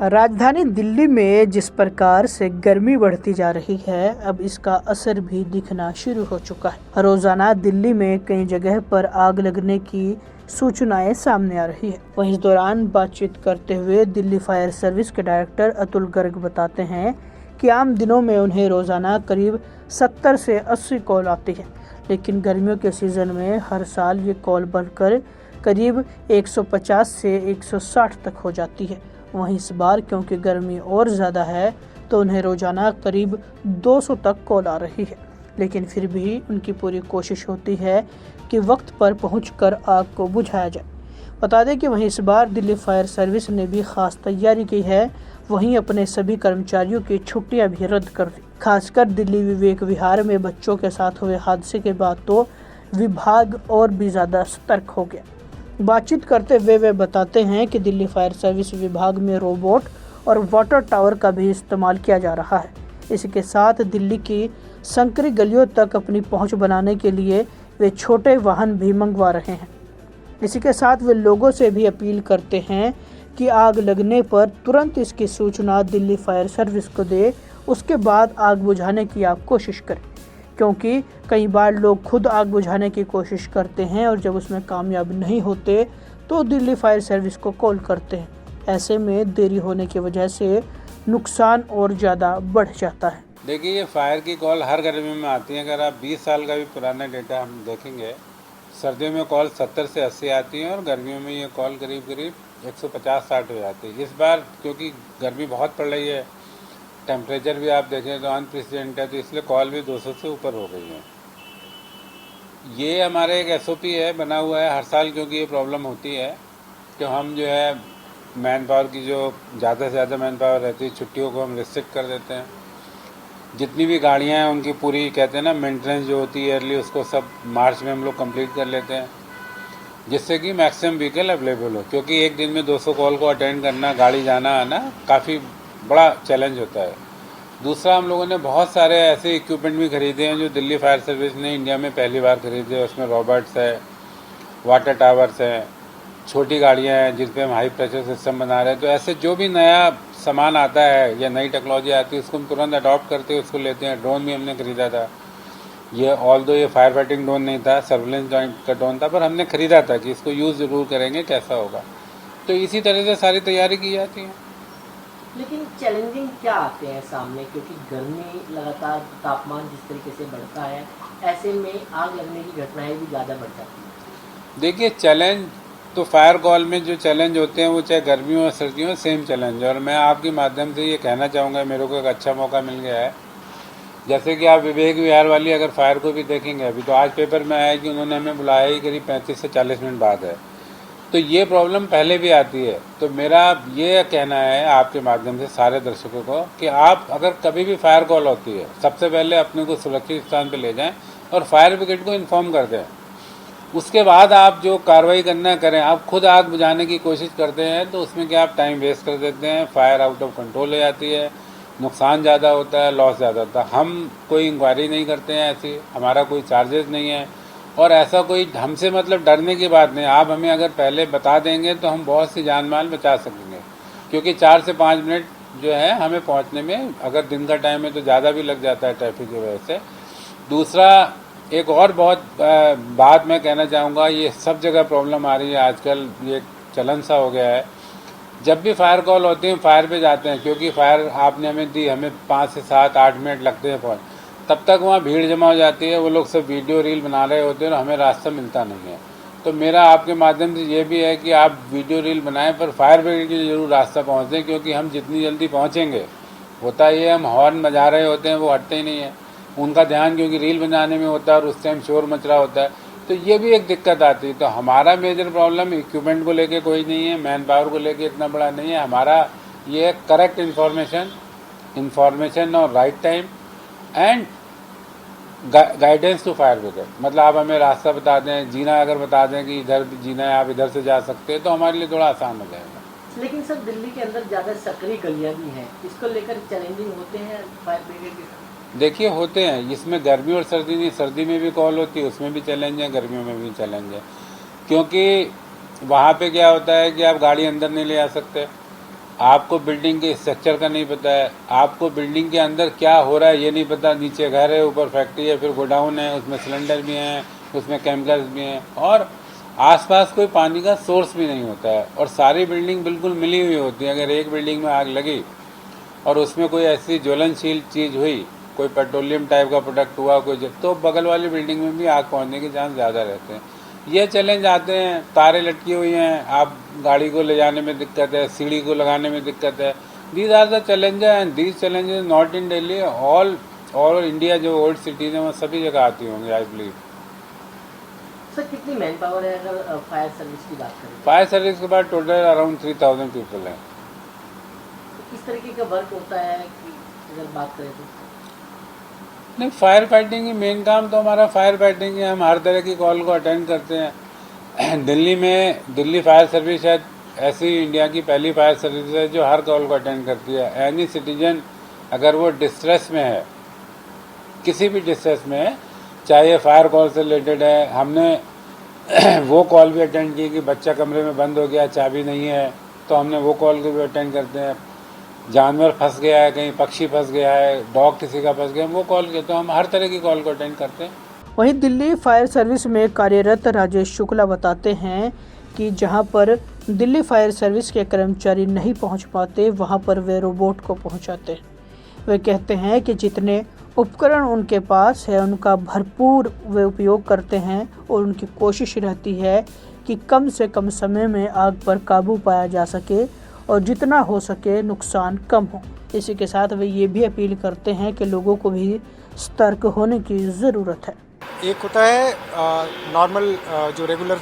राजधानी दिल्ली में जिस प्रकार से गर्मी बढ़ती जा रही है, अब इसका असर भी दिखना शुरू हो चुका है। रोजाना दिल्ली में कई जगह पर आग लगने की सूचनाएं सामने आ रही है। वहीं इस दौरान बातचीत करते हुए दिल्ली फायर सर्विस के डायरेक्टर अतुल गर्ग बताते हैं कि आम दिनों में उन्हें रोजाना करीब 70 से 80 कॉल आती है, लेकिन गर्मियों के सीजन में हर साल ये कॉल बढ़कर करीब 150 से 160 तक हो जाती है। वहीं इस बार क्योंकि गर्मी और ज़्यादा है तो उन्हें रोज़ाना करीब 200 तक कॉल आ रही है, लेकिन फिर भी उनकी पूरी कोशिश होती है कि वक्त पर पहुंचकर आग को बुझाया जाए। बता दें कि वहीं इस बार दिल्ली फायर सर्विस ने भी खास तैयारी की है। वहीं अपने सभी कर्मचारियों की छुट्टियां भी रद्द कर दी। खासकर दिल्ली विवेक विहार में बच्चों के साथ हुए हादसे के बाद तो विभाग और भी ज़्यादा सतर्क हो गया। बातचीत करते हुए वे बताते हैं कि दिल्ली फायर सर्विस विभाग में रोबोट और वाटर टावर का भी इस्तेमाल किया जा रहा है। इसके साथ दिल्ली की संकरी गलियों तक अपनी पहुंच बनाने के लिए वे छोटे वाहन भी मंगवा रहे हैं। इसी के साथ वे लोगों से भी अपील करते हैं कि आग लगने पर तुरंत इसकी सूचना दिल्ली फायर सर्विस को दे, उसके बाद आग बुझाने की आप कोशिश करें, क्योंकि कई बार लोग खुद आग बुझाने की कोशिश करते हैं और जब उसमें कामयाब नहीं होते तो दिल्ली फायर सर्विस को कॉल करते हैं। ऐसे में देरी होने की वजह से नुकसान और ज़्यादा बढ़ जाता है। देखिए, ये फायर की कॉल हर गर्मी में आती है। अगर आप 20 साल का भी पुराना डेटा हम देखेंगे, सर्दियों में कॉल 70 से 80 आती है और गर्मियों में ये कॉल करीब 150-60 हो जाती है। इस बार क्योंकि गर्मी बहुत पड़ रही है, टेम्परेचर भी आप देखें तो अनप्रेसिडेंट है, तो इसलिए कॉल भी 200 से ऊपर हो गई है। ये हमारे एक SOP है, बना हुआ है हर साल, क्योंकि ये प्रॉब्लम होती है कि हम जो है मैन पावर की जो ज़्यादा से ज़्यादा मैन पावर रहती है, छुट्टियों को हम रिस्ट्रिक्ट कर देते हैं। जितनी भी गाड़ियाँ हैं उनकी पूरी कहते हैं ना मेंटेनेंस जो होती है ईयरली, उसको सब मार्च में हम लोग कंप्लीट कर लेते हैं, जिससे कि मैक्सिमम व्हीकल अवेलेबल हो। क्योंकि एक दिन में 200 कॉल को अटेंड करना, गाड़ी जाना आना काफ़ी बड़ा चैलेंज होता है। दूसरा, हम लोगों ने बहुत सारे ऐसे इक्विपमेंट भी खरीदे हैं जो दिल्ली फायर सर्विस ने इंडिया में पहली बार खरीदे। उसमें रोबोट्स है, वाटर टावर्स हैं, छोटी गाड़ियाँ हैं जिन पे हम हाई प्रेशर सिस्टम बना रहे हैं। तो ऐसे जो भी नया सामान आता है या नई टेक्नोलॉजी आती है उसको हम तुरंत अडॉप्ट करते हैं, उसको लेते हैं। ड्रोन भी हमने खरीदा था। ये ये फायर फाइटिंग ड्रोन नहीं था, सर्विलेंस जॉइंट का ड्रोन था, पर हमने खरीदा था कि इसको यूज़ ज़रूर करेंगे, कैसा होगा। तो इसी तरह से सारी तैयारी की जाती है। लेकिन चैलेंजिंग क्या आते हैं सामने, क्योंकि गर्मी लगातार, तापमान जिस तरीके से बढ़ता है, ऐसे में आग लगने की घटनाएं भी ज़्यादा बढ़ जाती हैं। देखिए, चैलेंज तो फायर कॉल में जो चैलेंज होते हैं वो चाहे गर्मियों और सर्दियों में सेम चैलेंज है। और मैं आपके माध्यम से ये कहना चाहूँगा, मेरे को एक अच्छा मौका मिल गया है। जैसे कि आप विवेक विहार वाली अगर फायर को भी देखेंगे, अभी तो आज पेपर में आया कि उन्होंने हमें बुलाया ही करीब 35 से 40 मिनट बाद है। तो ये प्रॉब्लम पहले भी आती है। तो मेरा ये कहना है आपके माध्यम से सारे दर्शकों को कि आप अगर कभी भी फायर कॉल होती है, सबसे पहले अपने को सुरक्षित स्थान पर ले जाएं और फायर ब्रिगेड को इन्फॉर्म कर दें। उसके बाद आप जो कार्रवाई करना करें। आप खुद आग बुझाने की कोशिश करते हैं तो उसमें क्या आप टाइम वेस्ट कर देते हैं, फायर आउट ऑफ कंट्रोल हो जाती है, नुकसान ज़्यादा होता है, लॉस ज़्यादा होता है। हम कोई इंक्वायरी नहीं करते हैं ऐसी, हमारा कोई चार्जेस नहीं है और ऐसा कोई हमसे मतलब डरने की बात नहीं। आप हमें अगर पहले बता देंगे तो हम बहुत सी जान माल बचा सकेंगे, क्योंकि 4 से 5 मिनट जो है हमें पहुंचने में, अगर दिन का टाइम है तो ज़्यादा भी लग जाता है ट्रैफिक की वजह से। दूसरा, एक और बहुत बात मैं कहना चाहूँगा, ये सब जगह प्रॉब्लम आ रही है आजकल, ये चलन सा हो गया है। जब भी फायर कॉल होती है फायर पे जाते हैं, क्योंकि फायर आपने हमें दी, हमें 5 से 7-8 मिनट लगते हैं पहुँच, तब तक वहाँ भीड़ जमा हो जाती है, वो लोग सब वीडियो रील बना रहे होते हैं और हमें रास्ता मिलता नहीं है। तो मेरा आपके माध्यम से ये भी है कि आप वीडियो रील बनाएं पर फायर ब्रिगेड के जरूर रास्ता पहुँच दें, क्योंकि हम जितनी जल्दी पहुँचेंगे, होता ये हम हॉर्न बजा रहे होते हैं, वो हटते ही नहीं है, उनका ध्यान क्योंकि रील बनाने में होता है और उस टाइम शोर मच रहा होता है। तो ये भी एक दिक्कत आती है। तो हमारा मेजर प्रॉब्लम इक्विपमेंट को लेके कोई नहीं है, मैन पावर को लेके इतना बड़ा नहीं है। हमारा ये करेक्ट इन्फॉर्मेशन और right time and guidance to fire brigade. मतलब आप हमें रास्ता बता दें, जीना अगर बता दें कि इधर जीना है, आप इधर से जा सकते हैं, तो हमारे लिए थोड़ा आसान हो जाएगा। लेकिन सर, दिल्ली के अंदर ज़्यादा सकरी गलियाँ भी हैं, इसको लेकर चैलेंजिंग होते हैं फायर ब्रिगेड के। देखिए, होते हैं, इसमें गर्मी और सर्दी नहीं, सर्दी में भी कॉल होती है, उसमें भी चैलेंज है, गर्मियों में भी चैलेंज है। क्योंकि वहाँ पे क्या होता है कि आप गाड़ी अंदर नहीं ले आ सकते, आपको बिल्डिंग के स्ट्रक्चर का नहीं पता है, आपको बिल्डिंग के अंदर क्या हो रहा है ये नहीं पता, नीचे घर है, ऊपर फैक्ट्री है, फिर गोडाउन है, उसमें सिलेंडर भी हैं, उसमें केमिकल्स भी हैं, और आसपास कोई पानी का सोर्स भी नहीं होता है, और सारी बिल्डिंग बिल्कुल मिली हुई होती है। अगर एक बिल्डिंग में आग लगी और उसमें कोई ऐसी ज्वलनशील चीज़ हुई, कोई पेट्रोलियम टाइप का प्रोडक्ट हुआ, तो बगल वाली बिल्डिंग में भी आग पहुंचने के चांस ज़्यादा रहते हैं। ये चैलेंज आते हैं, तारें लटकी हुई हैं, आप गाड़ी को ले जाने में दिक्कत है, सीढ़ी को लगाने में दिक्कत है। These are the challenges, and these challenges not in Delhi, all over India जो ओल्ड सिटीज़ हैं वो सभी जगह आती होंगी, आई बिलीव। सर कितनी मैन पावर है अगर फायर सर्विस की बात करें? फायर सर्विस के बाद टोटल अराउंड 3000 पीपल हैं। किस तरीके का वर्क होता है कि अगर बात करें तो? नहीं, फायर फाइटिंग ही मेन काम तो हमारा फायर फाइटिंग है। हम हर तरह की कॉल को अटेंड करते हैं। दिल्ली फायर सर्विस शायद ऐसी इंडिया की पहली फायर सर्विस है जो हर कॉल को अटेंड करती है। एनी सिटीजन अगर वो डिस्ट्रेस में है, किसी भी डिस्ट्रेस में है, चाहे ये फायर कॉल से रिलेटेड है, हमने वो कॉल भी अटेंड की कि बच्चा कमरे में बंद हो गया, चाबी नहीं है, तो हमने वो कॉल को भी अटेंड करते हैं। जानवर फंस गया है, कहीं पक्षी फंस गया है, डॉग किसी का फंस गया, वो कॉल किया, तो हम हर तरह की कॉल को अटेंड करते हैं। वहीं दिल्ली फायर सर्विस में कार्यरत राजेश शुक्ला बताते हैं कि जहां पर दिल्ली फायर सर्विस के कर्मचारी नहीं पहुंच पाते, वहां पर वे रोबोट को पहुंचाते हैं। वे कहते हैं कि जितने उपकरण उनके पास है उनका भरपूर वे उपयोग करते हैं, और उनकी कोशिश रहती है कि कम से कम समय में आग पर काबू पाया जा सके और जितना हो सके नुकसान कम हो। इसी के साथ वे ये भी अपील करते हैं कि लोगों को भी सतर्क होने की ज़रूरत है। एक होता है नॉर्मल जो रेगुलर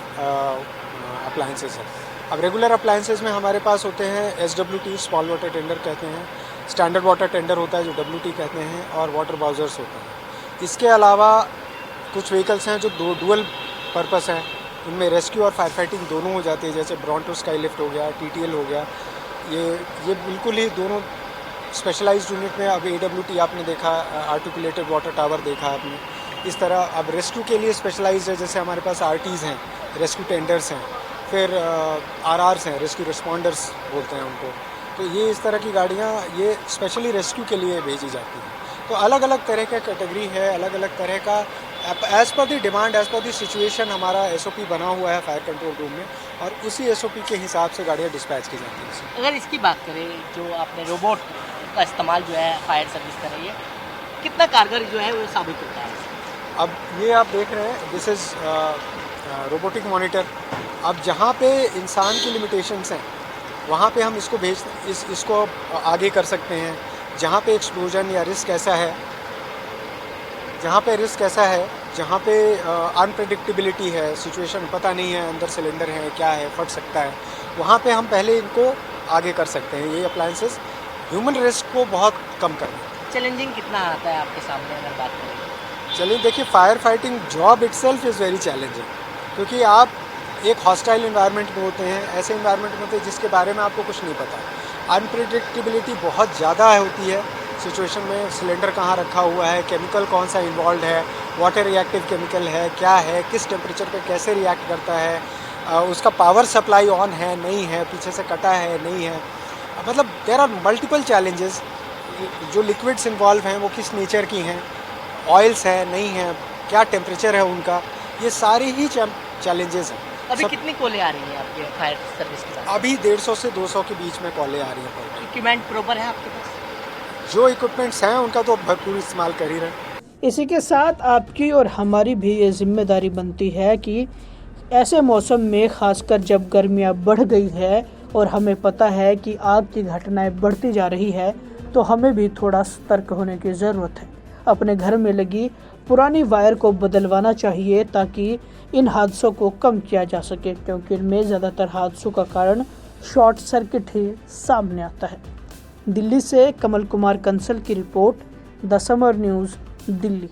अप्लायंसेस है। अब रेगुलर अप्लायंसेस में हमारे पास होते हैं SWT, स्मॉल वाटर टेंडर कहते हैं, स्टैंडर्ड वाटर टेंडर होता है जो WT कहते हैं, और वाटर बाउजर्स होते हैं। इसके अलावा कुछ व्हीकल्स हैं जो डुअल पर्पस हैं, उनमें रेस्क्यू और फायर फाइटिंग दोनों हो जाती है, जैसे ब्रॉन्टो स्काईलिफ्ट हो गया, TTL हो गया। ये बिल्कुल ही दोनों स्पेशलाइज्ड यूनिट में। अब AWT आपने देखा, आर्टिकुलेटेड वाटर टावर देखा आपने। इस तरह अब रेस्क्यू के लिए स्पेशलाइज्ड है, जैसे हमारे पास RTs हैं, रेस्क्यू टेंडर्स हैं, फिर RRs हैं, रेस्क्यू रिस्पॉन्डर्स बोलते हैं उनको। तो ये इस तरह की गाड़ियाँ ये स्पेशली रेस्क्यू के लिए भेजी जाती हैं। तो अलग अलग तरह का कैटेगरी है, अलग अलग तरह का as per the demand, as per the situation हमारा SOP बना हुआ है फायर कंट्रोल रूम में, और उसी SOP के हिसाब से गाड़ियाँ डिस्पैच की जाती हैं। अगर इसकी बात करें, जो आपने रोबोट का इस्तेमाल जो है फायर सर्विस कर रही है, कितना कारगर जो है वो साबित होता है? अब ये आप देख रहे हैं, दिस इज़ रोबोटिक मॉनिटर। अब जहाँ पे इंसान की लिमिटेशंस हैं वहाँ पे हम इसको इसको आगे कर सकते हैं। जहाँ पे एक्सप्लोजन या रिस्क ऐसा है, जहाँ पे अनप्रेडिक्टेबिलिटी है, सिचुएशन पता नहीं है, अंदर सिलेंडर है, क्या है, फट सकता है, वहाँ पे हम पहले इनको आगे कर सकते हैं। ये अप्लायंसेस ह्यूमन रिस्क को बहुत कम कर देते हैं। चैलेंजिंग कितना आता है आपके सामने अगर बात करें? चलिए देखिए, fire fighting job itself is very challenging, क्योंकि आप एक हॉस्टाइल इन्वायरमेंट में होते हैं, ऐसे इन्वायरमेंट में होते हैं जिसके बारे में आपको कुछ नहीं पता। अनप्रेडिक्टेबिलिटी बहुत ज़्यादा होती है सिचुएशन में। सिलेंडर कहाँ रखा हुआ है, केमिकल कौन सा इन्वॉल्व है, वाटर रिएक्टिव केमिकल है, क्या है, किस टेम्परेचर पे कैसे रिएक्ट करता है, उसका पावर सप्लाई ऑन है नहीं है, पीछे से कटा है नहीं है, मतलब देयर आर मल्टीपल चैलेंजेस। जो लिक्विड्स इन्वॉल्व हैं वो किस नेचर की हैं, ऑयल्स है नहीं है, क्या टेम्परेचर है उनका, ये सारे ही चैलेंजेस हैं। अभी कितनी कॉलें आ रही हैं आपके फायर सर्विस के साथ? अभी 150 से 200 के बीच में कॉलें आ रही हैं। इक्विपमेंट प्रॉपर है आपके पास? जो इक्विपमेंट्स हैं उनका तो भरपूर इस्तेमाल कर ही रहे हैं। इसी के साथ आपकी और हमारी भी ये जिम्मेदारी बनती है कि ऐसे मौसम में, खासकर जब गर्मियाँ बढ़ गई है और हमें पता है कि आग की घटनाएं बढ़ती जा रही है, तो हमें भी थोड़ा सतर्क होने की ज़रूरत है। अपने घर में लगी पुरानी वायर को बदलवाना चाहिए ताकि इन हादसों को कम किया जा सके, क्योंकि इनमें ज़्यादातर हादसों का कारण शॉर्ट सर्किट ही सामने आता है। दिल्ली से कमल कुमार कंसल की report, the summer news, Delhi.